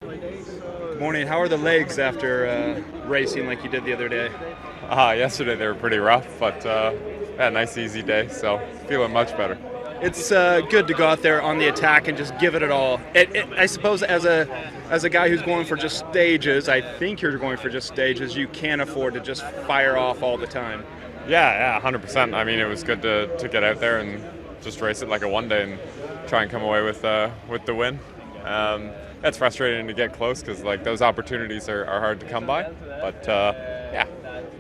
Good morning. How are the legs after racing like you did the other day? Yesterday they were pretty rough, but a nice easy day, so feeling much better. It's good to go out there on the attack and just give it all. I suppose as a guy who's going for just stages, I think you're going for just stages, you can't afford to just fire off all the time. Yeah, 100%. I mean, it was good to get out there and just race it like a one day and try and come away with the win. It's frustrating to get close because like those opportunities are hard to come by, but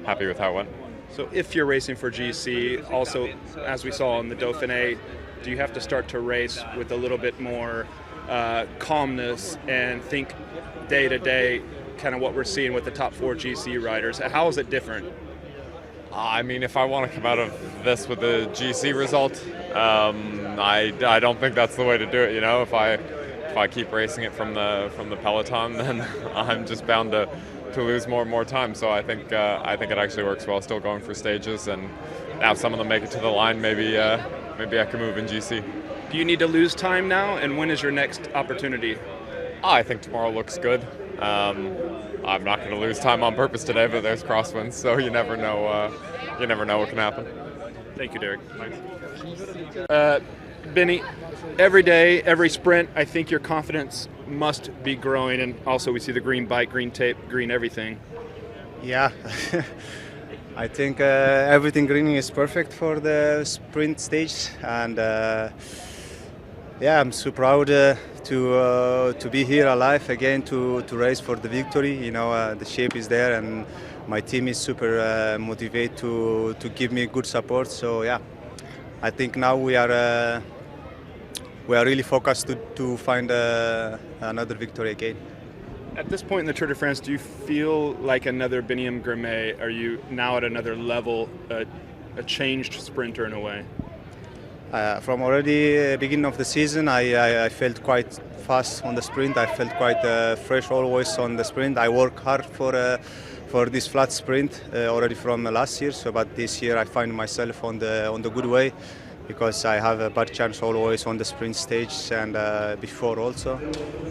happy with how it went. So if you're racing for GC, also as we saw in the Dauphiné, do you have to start to race with a little bit more calmness and think day to day, kind of what we're seeing with the top 4 GC riders? How is it different? I mean, if I want to come out of this with a GC result, I don't think that's the way to do it. You know, if I keep racing it from the peloton, then I'm just bound to lose more and more time. So I think it actually works well. Still going for stages, and now some of them make it to the line. Maybe I can move in GC. Do you need to lose time now? And when is your next opportunity? I think tomorrow looks good. I'm not going to lose time on purpose today, but there's crosswinds, so you never know. You never know what can happen. Thank you, Derek. Thanks. Benny, every day, every sprint, I think your confidence must be growing, and also we see the green bike, green tape, green everything. Yeah, I think everything greening is perfect for the sprint stage, and I'm so proud to be here alive again to race for the victory. You know, the shape is there, and my team is super motivated to give me good support. So yeah, I think now we are really focused to find another victory again. At this point in the Tour de France, do you feel like another Biniam Girmay? Are you now at another level, a changed sprinter in a way? From already beginning of the season, I felt quite fast on the sprint. I felt quite fresh always on the sprint. I work hard for this flat sprint already from last year. But this year I find myself on the good way, because I have a bad chance always on the sprint stage and before also.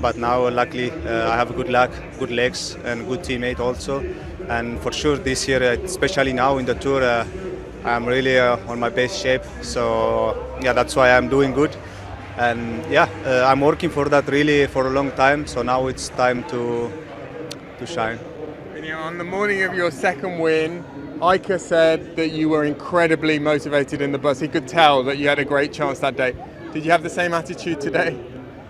But now luckily I have good luck, good legs and good teammate also. And for sure this year, especially now in the Tour, I'm really on my best shape. So yeah, that's why I'm doing good. And I'm working for that really for a long time. So now it's time to shine. On the morning of your second win, Iker said that you were incredibly motivated in the bus. He could tell that you had a great chance that day. Did you have the same attitude today?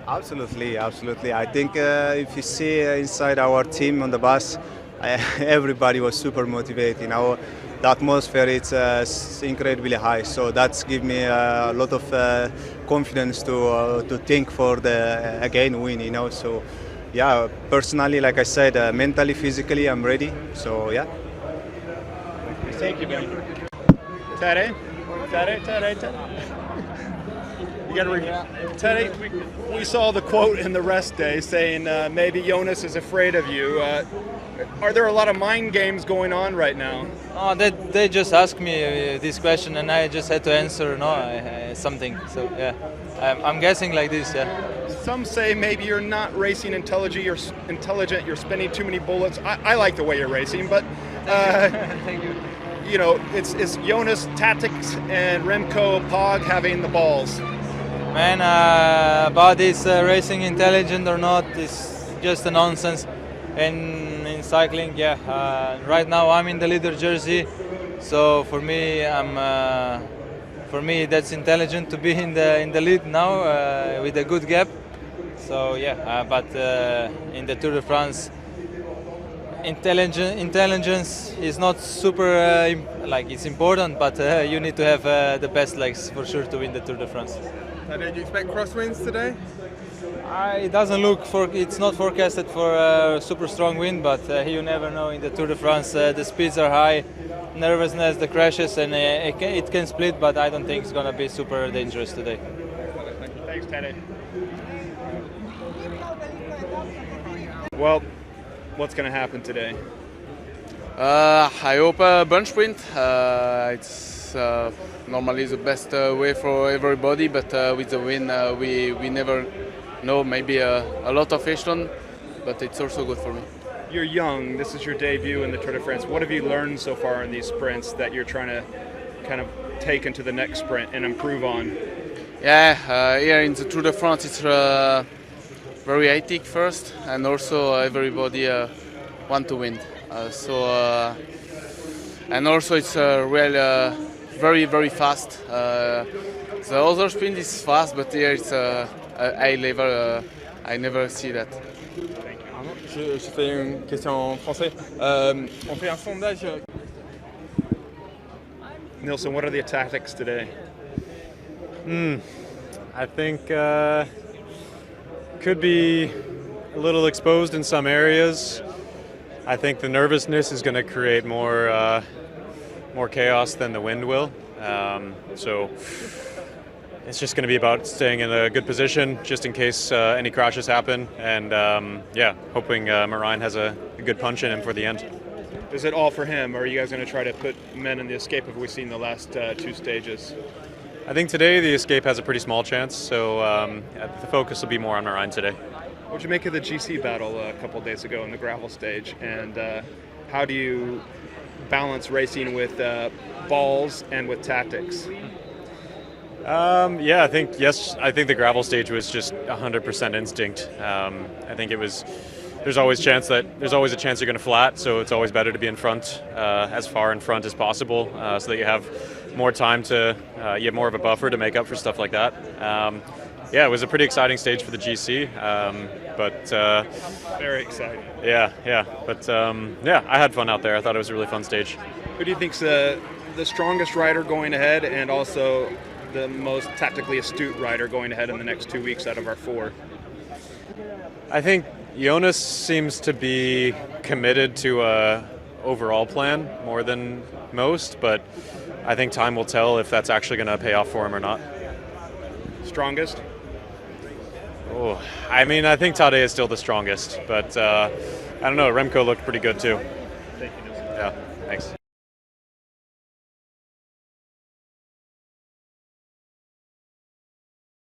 Absolutely. I think if you see inside our team on the bus, everybody was super motivated. You know, the atmosphere it's incredibly high. So that's give me a lot of confidence to think for the again win. You know, so yeah, personally, like I said, mentally, physically, I'm ready. So yeah. Thank you, Benny. Tadej? You got to read. Tadej, we saw the quote in the rest day saying maybe Jonas is afraid of you. Are there a lot of mind games going on right now? Oh, they just asked me this question and I just had to answer something. So yeah, I'm guessing like this. Yeah. Some say maybe you're not racing intelligent. You're spending too many bullets. I like the way you're racing, but Thank you. You know, it's Jonas, Tactics, and Remco Pog having the balls. Man, about this racing intelligent or not is just a nonsense. And in cycling, right now I'm in the leader jersey, so for me, that's intelligent to be in the lead now with a good gap. So but in the Tour de France, intelligence is not super it's important, but you need to have the best legs for sure to win the Tour de France. Did you expect crosswinds today? It doesn't look it's not forecasted for a super strong wind, but you never know in the Tour de France. The speeds are high, nervousness, the crashes, and it can split, but I don't think it's going to be super dangerous today. Thanks, Tadej. Well, what's going to happen today? I hope a bunch sprint. It's normally the best way for everybody, but with the win, we never know. Maybe a lot of echelon. but it's also good for me. You're young. This is your debut in the Tour de France. What have you learned so far in these sprints that you're trying to kind of take into the next sprint and improve on? Yeah, here in the Tour de France, it's very hectic first, and also everybody want to win. And also it's real, very, very fast. The other sprint is fast, but here it's a high level. I never see that. Je fais une question en français. On fait un sondage. Neilson, what are the tactics today? I think could be a little exposed in some areas. I think the nervousness is going to create more chaos than the wind will. So it's just going to be about staying in a good position just in case any crashes happen. And hoping Marijn has a good punch in him for the end. Is it all for him, or are you guys going to try to put men in the escape as we've seen the last two stages? I think today the escape has a pretty small chance, so the focus will be more on Marijn today. What did you make of the GC battle a couple days ago in the gravel stage, and how do you balance racing with balls and with tactics? I think the gravel stage was just 100% instinct. I think it was. There's always a chance you're going to flat, so it's always better to be in front, as far in front as possible, so that you have more time to, you have more of a buffer to make up for stuff like that. It was a pretty exciting stage for the GC, Very exciting. I had fun out there. I thought it was a really fun stage. Who do you think's the strongest rider going ahead, and also the most tactically astute rider going ahead in the next 2 weeks out of our four? I think Jonas seems to be committed to a overall plan more than most, but I think time will tell if that's actually going to pay off for him or not. Strongest? I think Tadej is still the strongest, but I don't know. Remco looked pretty good too. Thank you, Neilson. Yeah, thanks.